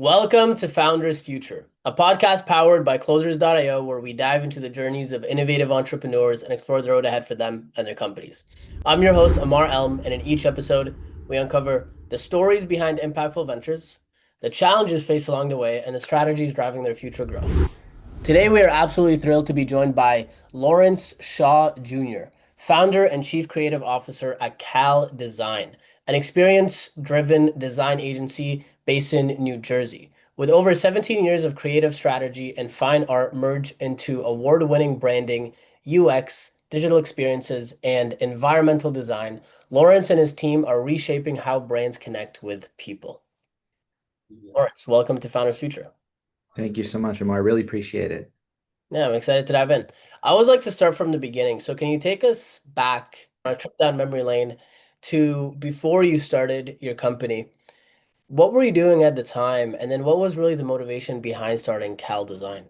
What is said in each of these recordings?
Welcome to Founders Future, a podcast powered by Closers.io, where we dive into the journeys of innovative entrepreneurs and explore the road ahead for them and their companies. I'm your host, Ammar Elm, and in each episode, we uncover the stories behind impactful ventures, the challenges faced along the way, and the strategies driving their future growth. Today, we are absolutely thrilled to be joined by Lawrence Schau Jr., founder and chief creative officer at Kal Design, an experience-driven design agency based in New Jersey. With over 17 years of creative strategy and fine art merged into award-winning branding, UX, digital experiences, and environmental design, Lawrence and his team are reshaping how brands connect with people. Lawrence, welcome to Founders Future. Thank you so much, Ammar. I really appreciate it. Yeah, I'm excited to dive in. I always like to start from the beginning. So can you take us back on a trip down memory lane to before you started your company? What were you doing at the time? And then what was really the motivation behind starting Kal Design?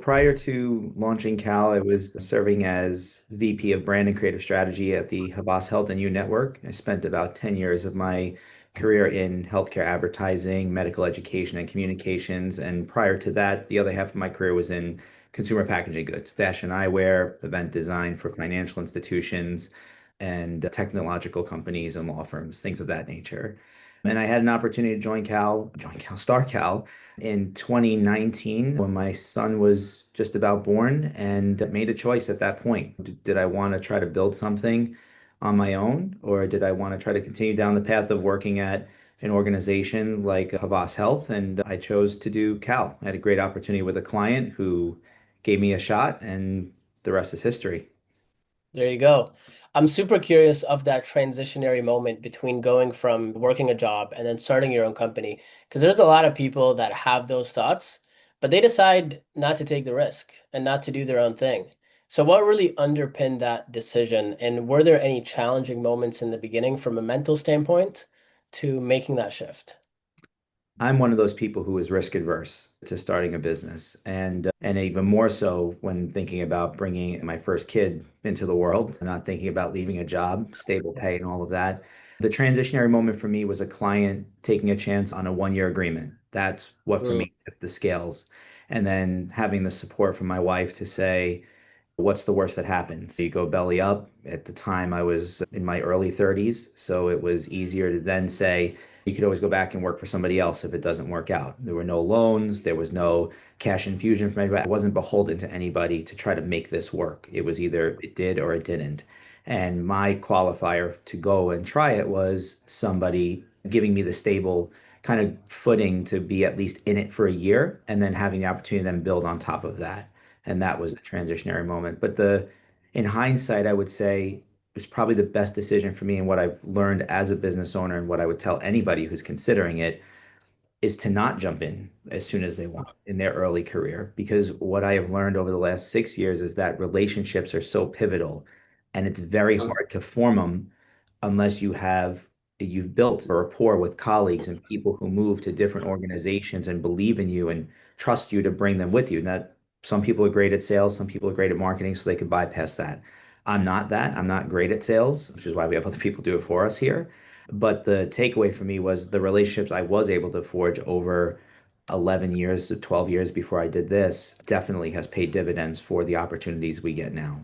Prior to launching Cal, I was serving as VP of Brand and Creative Strategy at the Havas Health and U Network. I spent about 10 years of my career in healthcare advertising, medical education, and communications. And prior to that, the other half of my career was in consumer packaging goods, fashion eyewear, event design for financial institutions, and technological companies and law firms, things of that nature. And I had an opportunity to Star Cal in 2019 when my son was just about born and made a choice at that point. Did I want to try to build something on my own, or did I want to try to continue down the path of working at an organization like Havas Health? And I chose to do Cal. I had a great opportunity with a client who gave me a shot, and the rest is history. There you go. I'm super curious of that transitionary moment between going from working a job and then starting your own company. Because there's a lot of people that have those thoughts, but they decide not to take the risk and not to do their own thing. So, what really underpinned that decision? And were there any challenging moments in the beginning from a mental standpoint to making that shift? I'm one of those people who is risk adverse to starting a business, and even more so when thinking about bringing my first kid into the world, not thinking about leaving a job, stable pay, and all of that. The transitionary moment for me was a client taking a chance on a 1 year agreement. That's what for Mm, me tipped the scales. And then having the support from my wife to say, what's the worst that happens? You go belly up. At the time, I was in my early 30s, so it was easier to then say you could always go back and work for somebody else if it doesn't work out. There were no loans, there was no cash infusion from anybody. I wasn't beholden to anybody to try to make this work. It was either it did or it didn't. And my qualifier to go and try it was somebody giving me the stable kind of footing to be at least in it for a year and then having the opportunity to then build on top of that. And that was the transitionary moment. But in hindsight, I would say it was probably the best decision for me. And what I've learned as a business owner, and what I would tell anybody who's considering it, is to not jump in as soon as they want in their early career. Because what I have learned over the last 6 years is that relationships are so pivotal, and it's very hard to form them unless you've built a rapport with colleagues and people who move to different organizations and believe in you and trust you to bring them with you. Now, some people are great at sales, some people are great at marketing, so they could bypass that. I'm not that. I'm not great at sales, which is why we have other people do it for us here. But the takeaway for me was the relationships I was able to forge over 11 years to 12 years before I did this definitely has paid dividends for the opportunities we get now.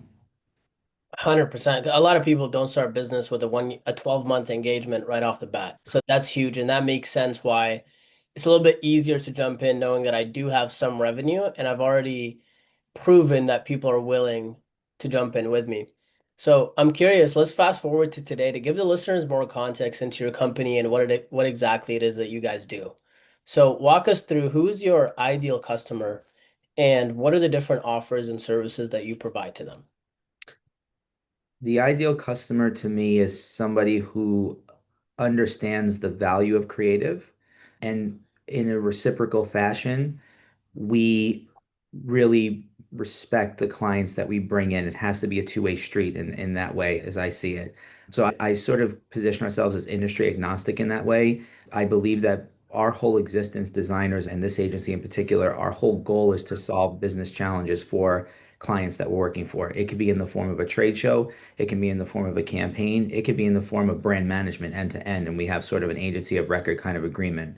100%. A lot of people don't start business with a 12-month engagement right off the bat. So that's huge. And that makes sense why it's a little bit easier to jump in knowing that I do have some revenue and I've already proven that people are willing to jump in with me. So I'm curious, let's fast forward to today to give the listeners more context into your company and what exactly it is that you guys do. So walk us through who's your ideal customer and what are the different offers and services that you provide to them? The ideal customer to me is somebody who understands the value of creative, and in a reciprocal fashion, we really respect the clients that we bring in. It has to be a two-way street in that way, as I see it. So I sort of position ourselves as industry agnostic in that way. I believe that our whole existence, designers and this agency in particular, our whole goal is to solve business challenges for clients that we're working for. It could be in the form of a trade show, it can be in the form of a campaign, it could be in the form of brand management end to end. And we have sort of an agency of record kind of agreement.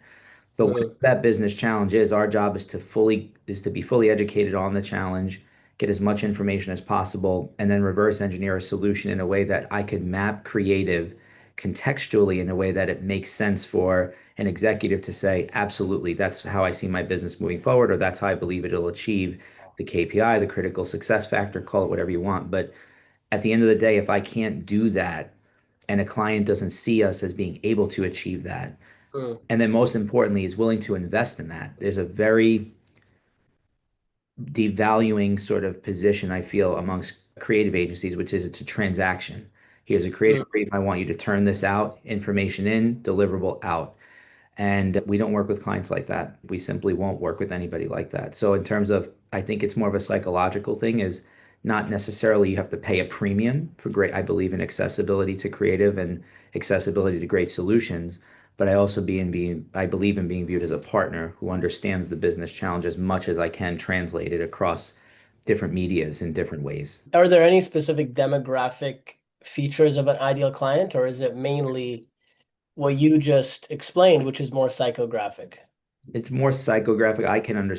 But whatever Mm, that business challenge is, our job is to be fully educated on the challenge, get as much information as possible, and then reverse engineer a solution in a way that I could map creative contextually in a way that it makes sense for an executive to say, absolutely, that's how I see my business moving forward, or that's how I believe it'll achieve the KPI, the critical success factor, call it whatever you want. But at the end of the day, if I can't do that and a client doesn't see us as being able to achieve that, mm, and then most importantly is willing to invest in that, there's a very devaluing sort of position I feel amongst creative agencies, which is it's a transaction. Here's a mm. creative brief. I want you to turn this out, information in, deliverable out. And we don't work with clients like that. We simply won't work with anybody like that. So in terms of, I think it's more of a psychological thing is not necessarily you have to pay a premium for great. I believe in accessibility to creative and accessibility to great solutions, but I believe in being viewed as a partner who understands the business challenge as much as I can translate it across different medias in different ways. Are there any specific demographic features of an ideal client, or is it mainly what you just explained, which is more psychographic? It's more psychographic.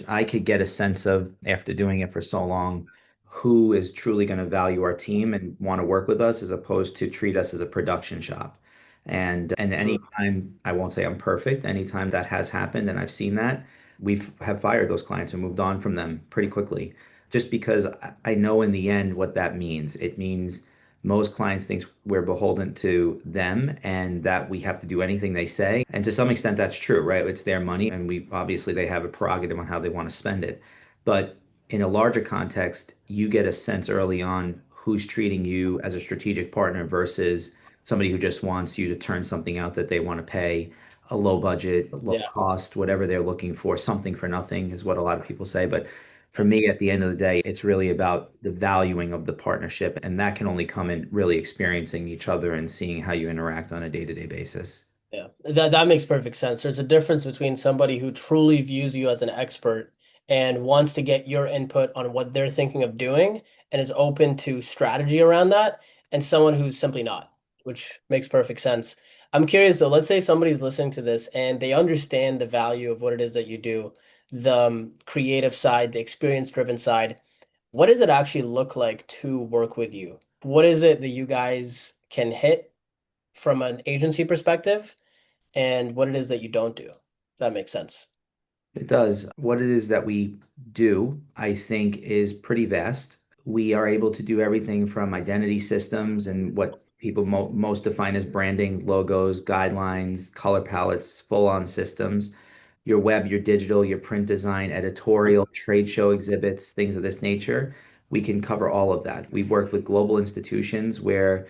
I could get a sense of after doing it for so long who is truly going to value our team and want to work with us as opposed to treat us as a production shop. And Mm, anytime, I won't say I'm perfect, anytime that has happened and I've seen that, we've have fired those clients and moved on from them pretty quickly. Just because I know in the end what that means. It means most clients think we're beholden to them and that we have to do anything they say. And to some extent, that's true, right? It's their money, and we obviously they have a prerogative on how they want to spend it. But in a larger context, you get a sense early on who's treating you as a strategic partner versus somebody who just wants you to turn something out that they want to pay a low budget, low yeah. cost, whatever they're looking for, something for nothing is what a lot of people say. But for me, at the end of the day, it's really about the valuing of the partnership. And that can only come in really experiencing each other and seeing how you interact on a day-to-day basis. Yeah, that makes perfect sense. There's a difference between somebody who truly views you as an expert and wants to get your input on what they're thinking of doing and is open to strategy around that, and someone who's simply not, which makes perfect sense. I'm curious though, let's say somebody's listening to this and they understand the value of what it is that you do, the creative side, the experience-driven side. What does it actually look like to work with you? What is it that you guys can hit from an agency perspective? And what it is that you don't do. That makes sense. It does. What it is that we do, I think, is pretty vast. We are able to do everything from identity systems and what people most define as branding, logos, guidelines, color palettes, full-on systems, your web, your digital, your print design, editorial, trade show exhibits, things of this nature. We can cover all of that. We've worked with global institutions where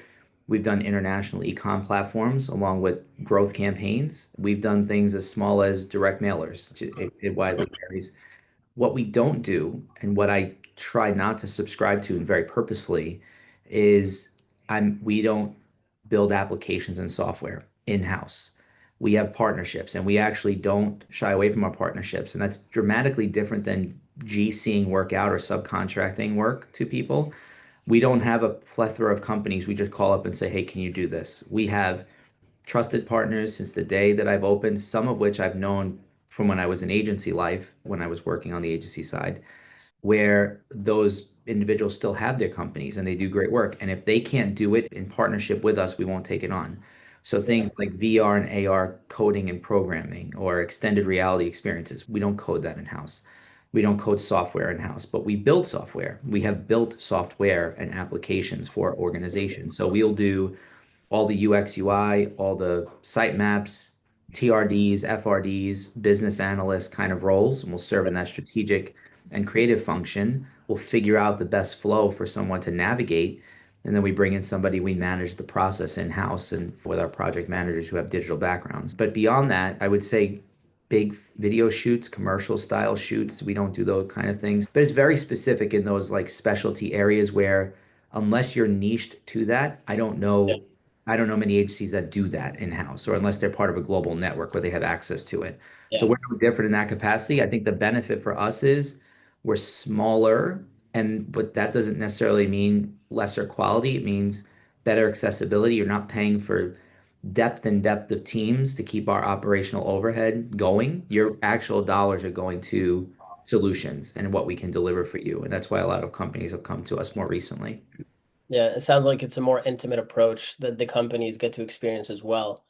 we've done international e-com platforms along with growth campaigns. We've done things as small as direct mailers. It widely varies. What we don't do, and what I try not to subscribe to, and very purposefully, is we don't build applications and software in-house. We have partnerships, and we actually don't shy away from our partnerships, and that's dramatically different than GCing work out or subcontracting work to people. We don't have a plethora of companies. We just call up and say, hey, can you do this? We have trusted partners since the day that I've opened, some of which I've known from when I was in agency life, when I was working on the agency side, where those individuals still have their companies and they do great work. And if they can't do it in partnership with us, we won't take it on. So Yeah, things like VR and AR coding and programming or extended reality experiences, we don't code that in-house. We don't code software in-house, but we build software. We have built software and applications for organizations. So we'll do all the UX, UI, all the site maps, TRDs, FRDs, business analyst kind of roles, and we'll serve in that strategic and creative function. We'll figure out the best flow for someone to navigate. And then we bring in somebody, we manage the process in-house and with our project managers who have digital backgrounds. But beyond that, I would say big video shoots, commercial style shoots. We don't do those kind of things. But it's very specific in those like specialty areas where unless you're niched to that, yeah, I don't know many agencies that do that in-house, or unless they're part of a global network where they have access to it. So yeah, we're no different in that capacity. I think the benefit for us is we're smaller, and but that doesn't necessarily mean lesser quality. It means better accessibility. You're not paying for depth of teams to keep our operational overhead going. Your actual dollars are going to solutions and what we can deliver for you. And that's why a lot of companies have come to us more recently. Yeah, it sounds like it's a more intimate approach that the companies get to experience as well,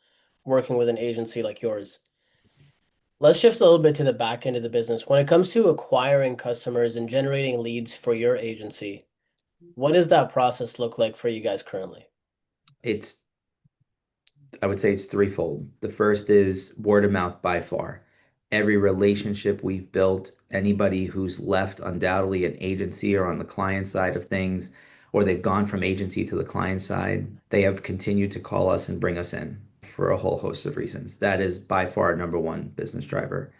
working with an agency like yours. Let's shift a little bit to the back end of the business. When it comes to acquiring customers and generating leads for your agency, what does that process look like for you guys currently? It's I would say it's threefold. The first is word of mouth by far. Every relationship we've built, anybody who's left undoubtedly an agency or on the client side of things, or they've gone from agency to the client side, they have continued to call us and bring us in for a whole host of reasons. That is by far our number one business driver.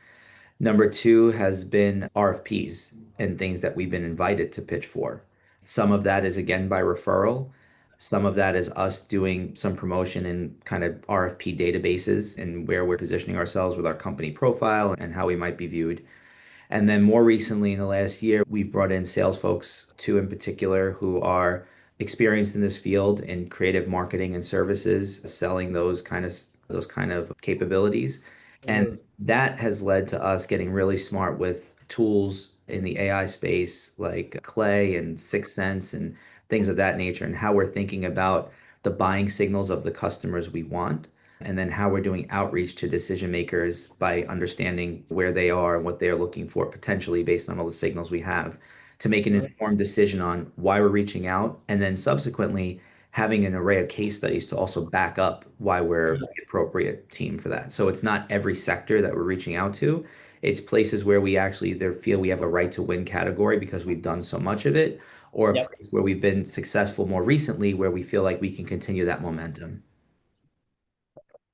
Number two has been RFPs and things that we've been invited to pitch for. Some of that is again by referral. Some of that is us doing some promotion in kind of RFP databases and where we're positioning ourselves with our company profile and how we might be viewed. And then more recently, in the last year, we've brought in sales folks, two in particular, who are experienced in this field in creative marketing and services, selling those kind of capabilities. And Mhm. that has led to us getting really smart with tools in the AI space like Clay and Sixth Sense and things of that nature, and how we're thinking about the buying signals of the customers we want and then how we're doing outreach to decision makers by understanding where they are and what they're looking for potentially based on all the signals we have to make an Mhm. informed decision on why we're reaching out and then subsequently having an array of case studies to also back up why we're Yeah. the appropriate team for that. So it's not every sector that we're reaching out to. It's places where we actually either feel we have a right to win category because we've done so much of it, or a Yep. place where we've been successful more recently where we feel like we can continue that momentum.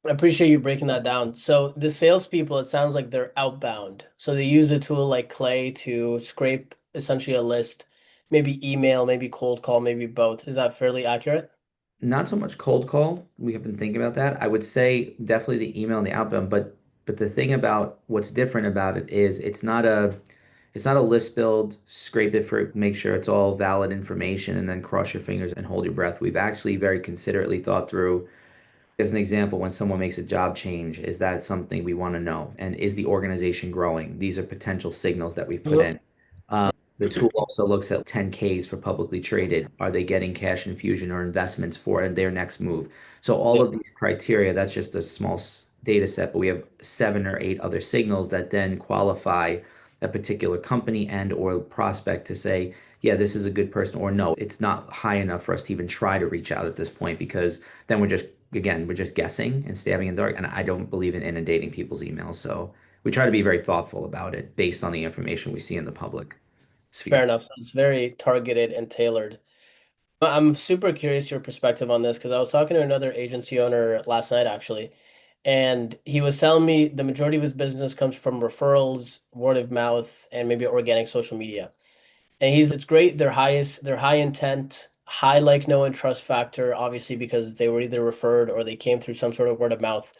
I appreciate you breaking that down. So the salespeople, it sounds like they're outbound. So they use a tool like Clay to scrape essentially a list, maybe email, maybe cold call, maybe both. Is that fairly accurate? Not so much cold call. We have been thinking about that. I would say definitely the email and the outbound, but the thing about what's different about it is it's not a list build, scrape it for make sure it's all valid information and then cross your fingers and hold your breath. We've actually very considerately thought through, as an example, when someone makes a job change, is that something we want to know? And is the organization growing? These are potential signals that we've put Mhm. in. The tool also looks at 10Ks for publicly traded. Are they getting cash infusion or investments for their next move? So all Yeah. of these criteria, that's just a small data set, but we have 7 or 8 other signals that then qualify a particular company and or prospect to say, yeah, this is a good person, or no, it's not high enough for us to even try to reach out at this point because then we're just guessing and stabbing in the dark. And I don't believe in inundating people's emails. So we try to be very thoughtful about it based on the information we see in the public Fair sphere. enough. It's very targeted and tailored. I'm super curious your perspective on this because I was talking to another agency owner last night actually, and he was telling me the majority of his business comes from referrals, word of mouth, and maybe organic social media. And it's great. They're high intent, high like, know, and trust factor, obviously because they were either referred or they came through some sort of word of mouth.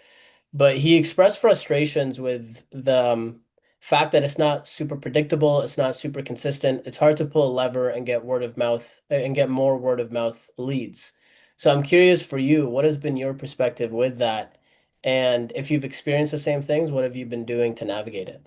But he expressed frustrations with the fact that it's not super predictable, it's not super consistent. It's hard to pull a lever and get word of mouth and get more word of mouth leads. So I'm curious for you, what has been your perspective with that? And if you've experienced the same things, what have you been doing to navigate it?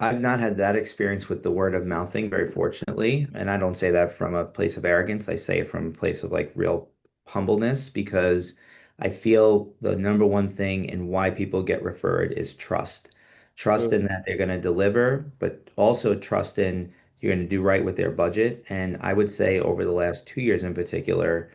I've not had that experience with the word of mouth thing, very fortunately. And I don't say that from a place of arrogance. I say it from a place of like real humbleness because I feel the number one thing in why people get referred is trust. Trust in Mm. that they're going to deliver, but also trust in you're going to do right with their budget. And I would say over the last 2 years in particular,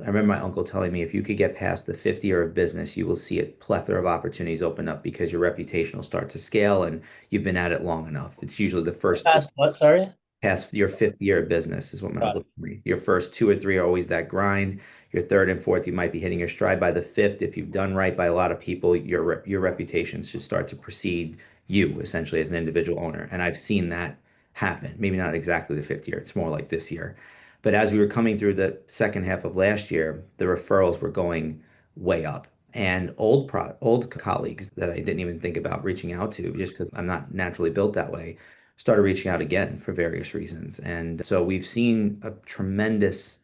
I remember my uncle telling me if you could get past the 50th year of business, you will see a plethora of opportunities open up because your reputation will start to scale and you've been at it long enough. It's usually the first Past what? Sorry? past your 5th year of business is what my Got uncle it. told me. Your first 2 or 3 are always that grind. Your third and fourth, you might be hitting your stride. By the fifth, if you've done right by a lot of people, your reputation should start to precede you essentially as an individual owner. And I've seen that happen. Maybe not exactly the 5th year. It's more like this year. But as we were coming through the second half of last year, the referrals were going way up. And old colleagues that I didn't even think about reaching out to just because I'm not naturally built that way started reaching out again for various reasons. And so we've seen a tremendous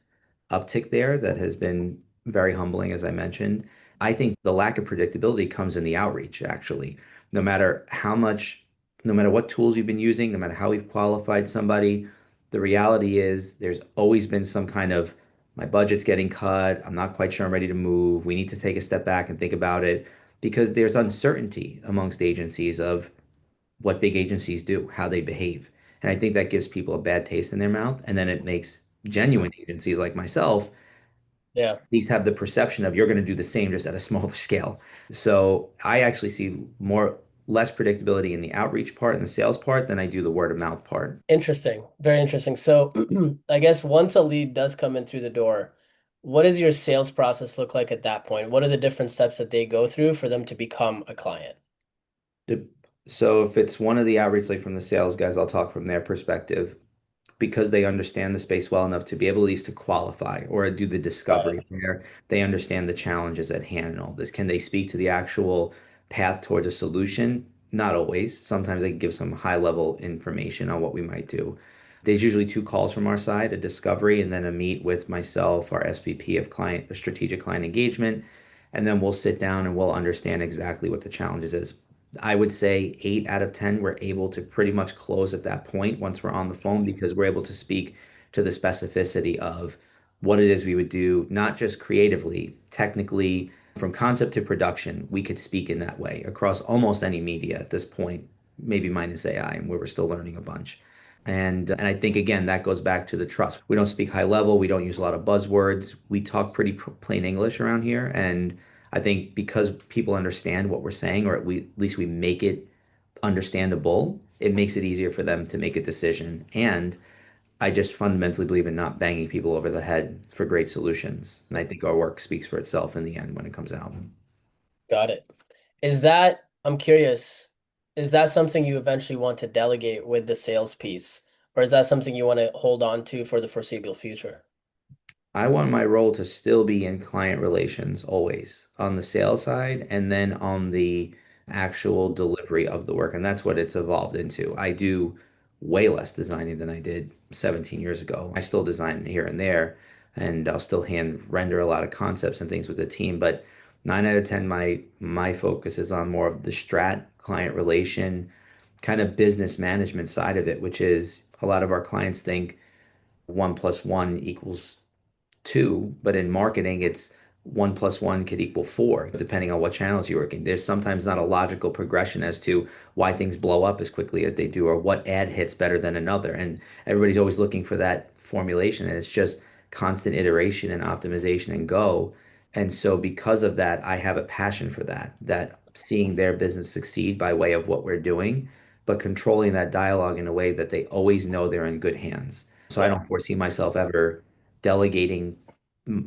uptick there that has been very humbling, as I mentioned. I think the lack of predictability comes in the outreach, actually. No matter how much, no matter what tools you've been using, no matter how we've qualified somebody, the reality is there's always been some kind of my budget's getting cut. I'm not quite sure I'm ready to move. We need to take a step back and think about it because there's uncertainty amongst agencies of what big agencies do, how they behave. And I think that gives people a bad taste in their mouth. And then it makes genuine agencies like myself Yeah. least have the perception of you're going to do the same just at a smaller scale. So I actually see less predictability in the outreach part and the sales part than I do the word of mouth part. Interesting. Very interesting. So I guess once a lead does come in through the door, what does your sales process look like at that point? What are the different steps that they go through for them to become a client? The- So if it's one of the outreach, like from the sales guys, I'll talk from their perspective because they understand the space well enough to be able at least to qualify or do the discovery Right. where they understand the challenges at hand and all this. Can they speak to the actual path towards a solution? Not always. Sometimes they can give some high level information on what we might do. There's usually two calls from our side, a discovery and then a meet with myself, our SVP of client, strategic client engagement. And then we'll sit down and we'll understand exactly what the challenges is. I would say 8 out of 10, we're able to pretty much close at that point once we're on the phone because we're able to speak to the specificity of what it is we would do, not just creatively, technically, from concept to production. We could speak in that way across almost any media at this point, maybe minus AI, and where we're still learning a bunch. And I think again that goes back to the trust. We don't speak high level. We don't use a lot of buzzwords. We talk pretty plain English around here, and I think because people understand what we're saying, or at least we make it understandable, it makes it easier for them to make a decision. And I just fundamentally believe in not banging people over the head for great solutions. And I think our work speaks for itself in the end when it comes out. Got it. I'm curious, is that something you eventually want to delegate with the sales piece, or is that something you want to hold on to for the foreseeable future? I want my role to still be in client relations always on the sales side and then on the actual delivery of the work. And that's what it's evolved into. I do way less designing than I did 17 years ago. I still design here and there, and I'll still hand render a lot of concepts and things with the team. But 9 out of 10, my focus is on more of the strat, client relation, kind of business management side of it, which is a lot of our clients think 1 plus 1 equals 2, but in marketing, it's 1 plus 1 could equal 4, depending on what channels you're working. There's sometimes not a logical progression as to why things blow up as quickly as they do or what ad hits better than another. And everybody's always looking for that formulation, and it's just constant iteration and optimization and go. And so, because of that, I have a passion for that seeing their business succeed by way of what we're doing, but controlling that dialogue in a way that they always know they're in good hands. So I Yeah. don't foresee myself ever delegating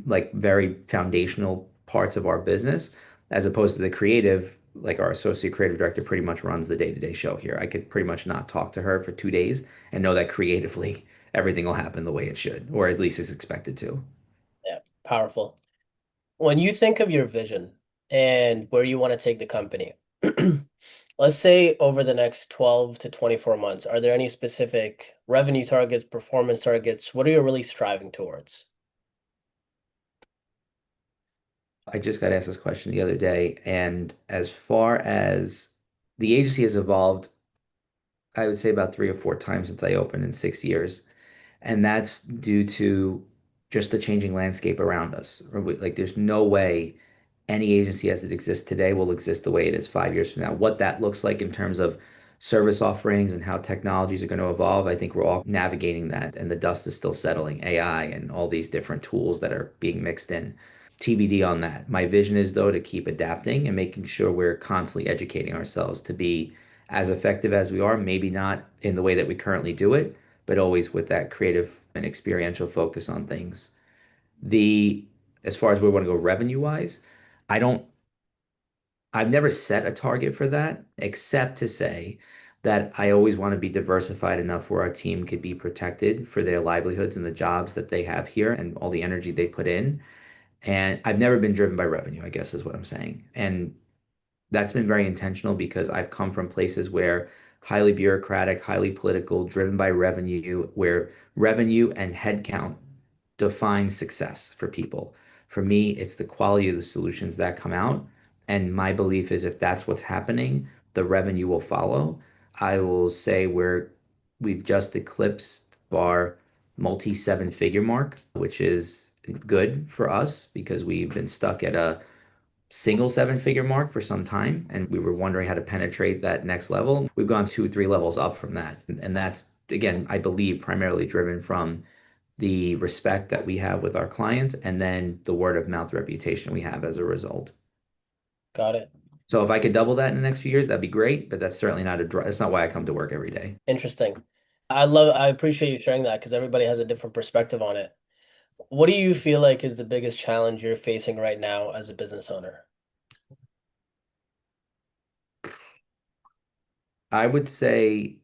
like very foundational parts of our business as opposed to the creative, like our associate creative director pretty much runs the day-to-day show here. I could pretty much not talk to her for 2 days and know that creatively everything will happen the way it should, or at least is expected to. Yeah. Powerful. When you think of your vision and where you want to take the company, let's say over the next 12 to 24 months, are there any specific revenue targets, performance targets? What are you really striving towards? I just got asked this question the other day, and as far as the agency has evolved, I would say about 3 or 4 times since I opened in 6 years. And that's due to just the changing landscape around us. Like, there's no way any agency as it exists today will exist the way it is 5 years from now. What that looks like in terms of service offerings and how technologies are going to evolve, I think we're all navigating that, and the dust is still settling, AI and all these different tools that are being mixed in. TBD on that. My vision is, though, to keep adapting and making sure we're constantly educating ourselves to be as effective as we are, maybe not in the way that we currently do it, but always with that creative and experiential focus on things. The As far as where we want to go revenue wise, I don't I've never set a target for that, except to say that I always want to be diversified enough where our team could be protected for their livelihoods and the jobs that they have here and all the energy they put in. And I've never been driven by revenue, I guess is what I'm saying. And that's been very intentional because I've come from places where highly bureaucratic, highly political, driven by revenue, where revenue and headcount define success for people. For me, it's the quality of the solutions that come out. And my belief is if that's what's happening, the revenue will follow. I will say we've just eclipsed our multi seven figure mark, which is good for us because we've been stuck at a single seven figure mark for some time and we were wondering how to penetrate that next level. We've gone two, three levels up from that. And that's, again, I believe primarily driven from the respect that we have with our clients and then the word of mouth reputation we have as a result. Got it. So if I could double that in the next few years, that'd be great, but that's certainly not that's not why I come to work every day. Interesting. I appreciate you sharing that because everybody has a different perspective on it. What do you feel like is the biggest challenge you're facing right now as a business owner? I would say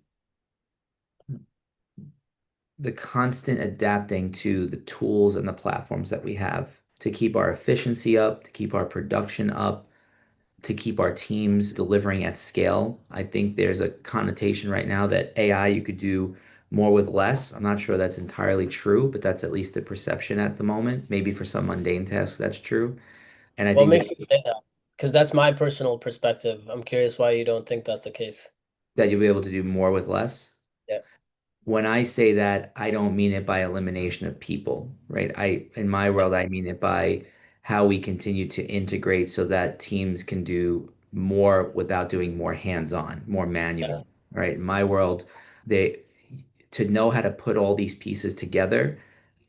the constant adapting to the tools and the platforms that we have to keep our efficiency up, to keep our production up, to keep our teams delivering at scale. I think there's a connotation right now that AI, you could do more with less. I'm not sure that's entirely true, but that's at least the perception at the moment. Maybe for some mundane tasks, that's true. And I What think makes you say that? Because that's my personal perspective. I'm curious why you don't think that's the case. that you'll be able to do more with less. Yeah. When I say that, I don't mean it by elimination of people, right? In my Yeah. world, I mean it by how we continue to integrate so that teams can do more without doing more hands-on, more Yeah. manual, right? In my world, they to know how to put all these pieces together,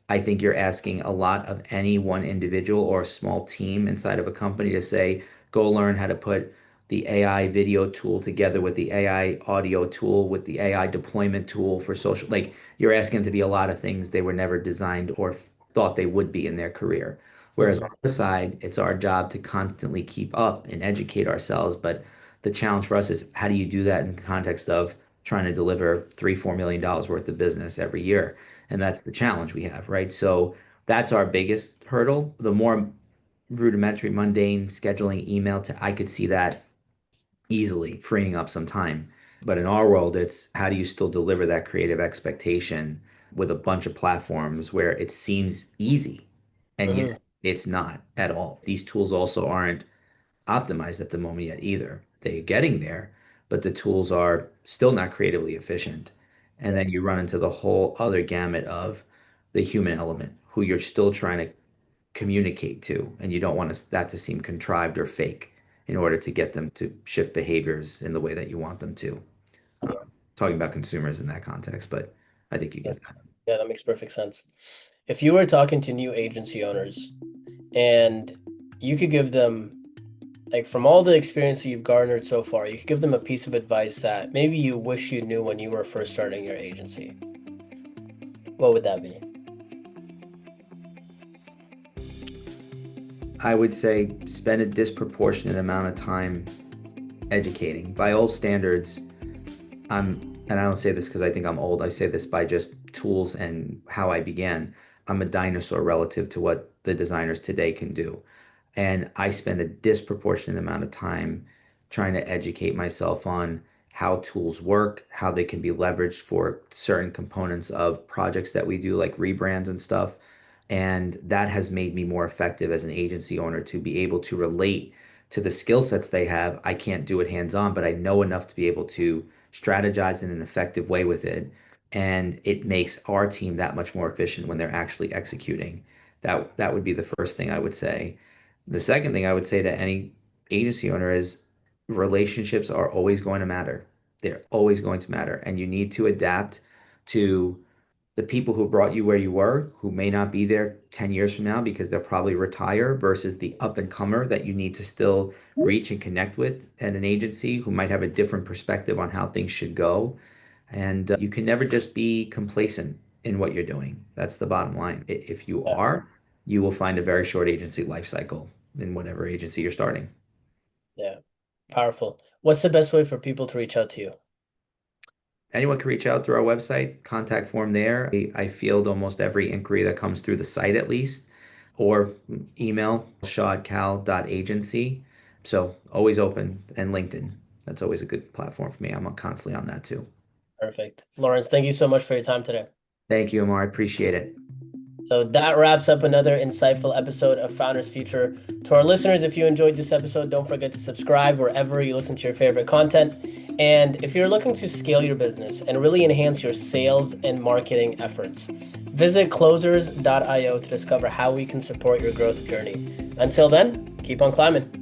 I think you're asking a lot of any one individual or a small team inside of a company to say, go learn how to put the AI video tool together with the AI audio tool, with the AI deployment tool for social. Like you're asking them to be a lot of things they were never designed or thought they would be in their career. Whereas on Hmm. our side, it's our job to constantly keep up and educate ourselves. But the challenge for us is how do you do that in the context of trying to deliver $3, $4 million worth of business every year? And that's the challenge we have, right? So that's our biggest hurdle. The more rudimentary, mundane scheduling email to I could see that easily freeing up some time. But in our world, it's how do you still deliver that creative expectation with a bunch of platforms where it seems easy and yet Hmm. it's not at all. These tools also aren't optimized at the moment yet either. They're getting there, but the tools are still not creatively efficient. And Yeah. then you run into the whole other gamut of the human element, who you're still trying to communicate to, and you don't want that to seem contrived or fake in order to get them to shift behaviors in the way that you want them to. Yeah. Talking about consumers in that context, but I think you Yeah. get that. Yeah, that makes perfect sense. If you were talking to new agency owners and you could give them, like, from all the experience that you've garnered so far, you could give them a piece of advice that maybe you wish you knew when you were first starting your agency, what would that be? I would say spend a disproportionate amount of time educating. By all standards, I'm, and I don't say this because I think I'm old, I say this by just tools and how I began. I'm a dinosaur relative to what the designers today can do. And I spend a disproportionate amount of time trying to educate myself on how tools work, how they can be leveraged for certain components of projects that we do, like rebrands and stuff. And that has made me more effective as an agency owner to be able to relate to the skill sets they have. I can't do it hands-on, but I know enough to be able to strategize in an effective way with it. And it makes our team that much more efficient when they're actually executing. That would be the first thing I would say. The second thing I would say to any agency owner is relationships are always going to matter. They're always going to matter. And you need to adapt to the people who brought you where you were, who may not be there 10 years from now because they'll probably retire, versus the up and comer that you need to still reach and connect with at an agency who might have a different perspective on how things should go. And you can never just be complacent in what you're doing. That's the bottom line. If you Yeah, are, you will find a very short agency life cycle in whatever agency you're starting. yeah. Powerful. What's the best way for people to reach out to you? Anyone can reach out through our website, contact form there. I field almost every inquiry that comes through the site at least, or email shaw@cal.agency. So always open, and LinkedIn. That's always a good platform for me. I'm constantly on that too. Perfect. Lawrence, thank you so much for your time today. Thank you, Ammar. I appreciate it. So that wraps up another insightful episode of Founders Future. To our listeners, if you enjoyed this episode, don't forget to subscribe wherever you listen to your favorite content. And if you're looking to scale your business and really enhance your sales and marketing efforts, visit closers.io to discover how we can support your growth journey. Until then, keep on climbing.